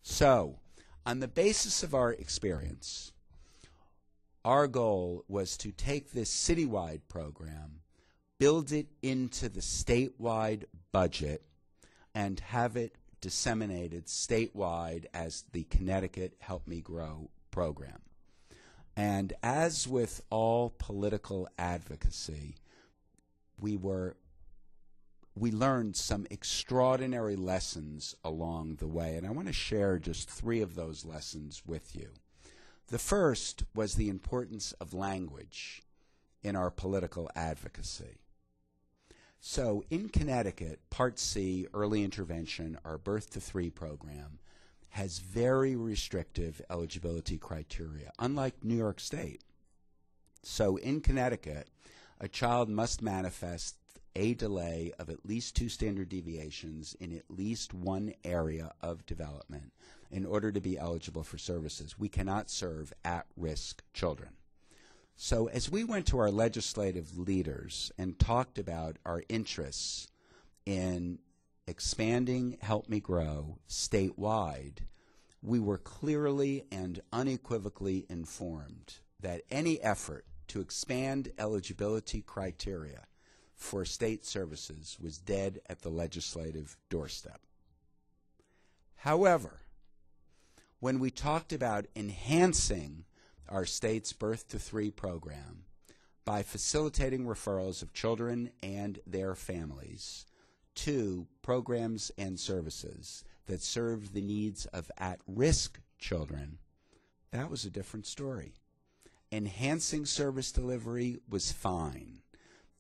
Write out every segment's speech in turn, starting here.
So, on the basis of our experience, our goal was to take this citywide program, build it into the statewide budget, and have it disseminated statewide as the Connecticut Help Me Grow program. And as with all political advocacy, we learned some extraordinary lessons along the way, and I want to share just 3 of those lessons with you. The first was the importance of language in our political advocacy. So in Connecticut, Part C, Early Intervention, our Birth to 3 program, has very restrictive eligibility criteria, unlike New York State. So in Connecticut, a child must manifest a delay of at least 2 standard deviations in at least one area of development in order to be eligible for services. We cannot serve at-risk children. So as we went to our legislative leaders and talked about our interests in expanding Help Me Grow statewide, we were clearly and unequivocally informed that any effort to expand eligibility criteria for state services was dead at the legislative doorstep. However, when we talked about enhancing our state's Birth to 3 program by facilitating referrals of children and their families to programs and services that serve the needs of at-risk children, that was a different story. Enhancing service delivery was fine.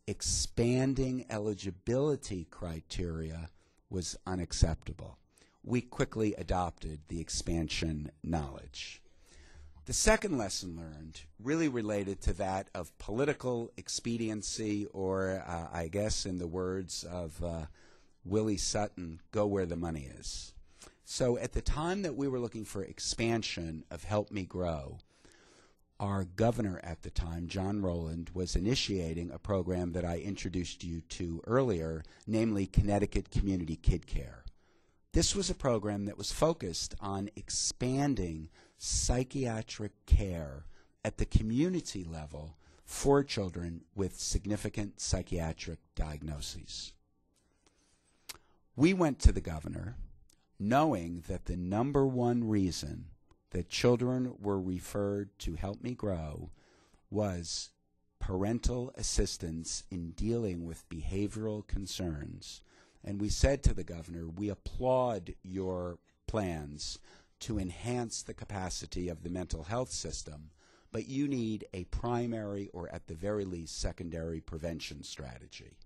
Expanding eligibility criteria was unacceptable. We quickly adopted the expansion knowledge. The second lesson learned really related to that of political expediency, or I guess in the words of Willie Sutton, go where the money is. So at the time that we were looking for expansion of Help Me Grow, our governor at the time, John Rowland, was initiating a program that I introduced you to earlier, namely Connecticut Community Kid Care. This was a program that was focused on expanding psychiatric care at the community level for children with significant psychiatric diagnoses. We went to the governor knowing that the number one reason that children were referred to Help Me Grow was parental assistance in dealing with behavioral concerns. And we said to the governor, we applaud your plans to enhance the capacity of the mental health system, but you need a primary or at the very least secondary prevention strategy.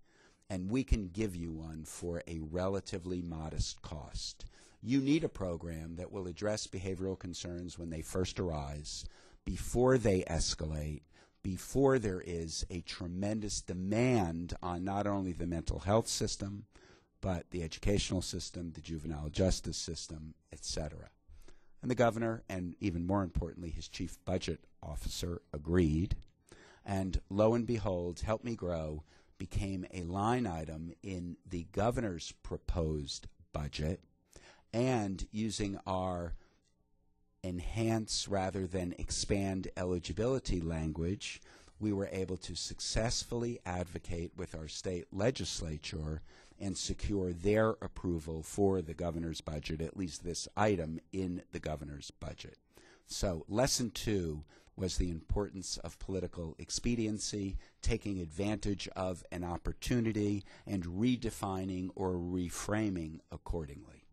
And we can give you one for a relatively modest cost. You need a program that will address behavioral concerns when they first arise, before they escalate, before there is a tremendous demand on not only the mental health system, but the educational system, the juvenile justice system, etc. And the governor, and even more importantly, his chief budget officer, agreed. And lo and behold, Help Me Grow became a line item in the governor's proposed budget, and using our enhance rather than expand eligibility language, we were able to successfully advocate with our state legislature and secure their approval for the governor's budget, at least this item in the governor's budget. So lesson 2 was the importance of political expediency, taking advantage of an opportunity and redefining or reframing accordingly.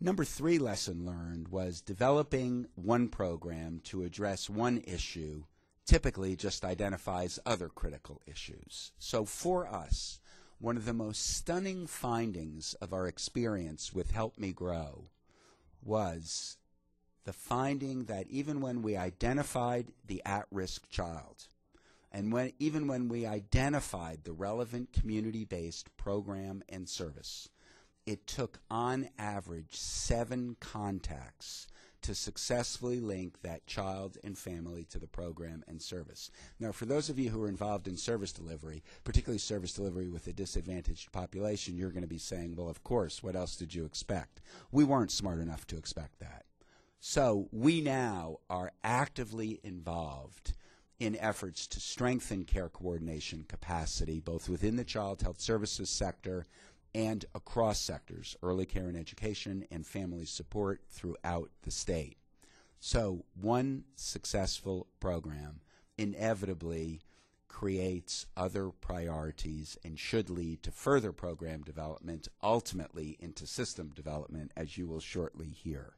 Number 3 lesson learned was developing one program to address one issue typically just identifies other critical issues. So for us, one of the most stunning findings of our experience with Help Me Grow was the finding that even when we identified the at-risk child, and even when we identified the relevant community-based program and service, it took on average 7 contacts to successfully link that child and family to the program and service. Now, for those of you who are involved in service delivery, particularly service delivery with a disadvantaged population, you're going to be saying, well, of course, what else did you expect? We weren't smart enough to expect that. So we now are actively involved in efforts to strengthen care coordination capacity, both within the child health services sector and across sectors, early care and education and family support throughout the state. So one successful program inevitably creates other priorities and should lead to further program development, ultimately into system development, as you will shortly hear.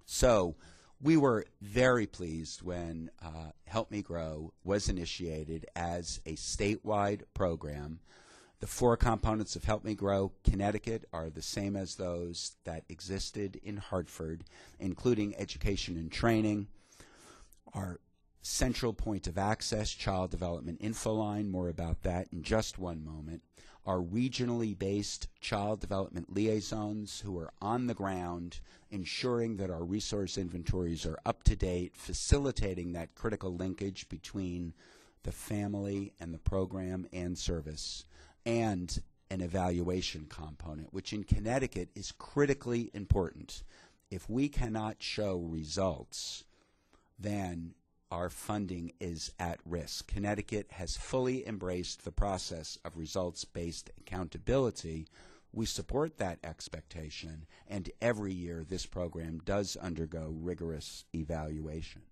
So we were very pleased when Help Me Grow was initiated as a statewide program. The 4 components of Help Me Grow Connecticut are the same as those that existed in Hartford, including education and training, our central point of access, child development info line, more about that in just one moment, our regionally based child development liaisons who are on the ground, ensuring that our resource inventories are up to date, facilitating that critical linkage between the family and the program and service, and an evaluation component, which in Connecticut is critically important. If we cannot show results, then our funding is at risk. Connecticut has fully embraced the process of results-based accountability. We support that expectation, and every year this program does undergo rigorous evaluation.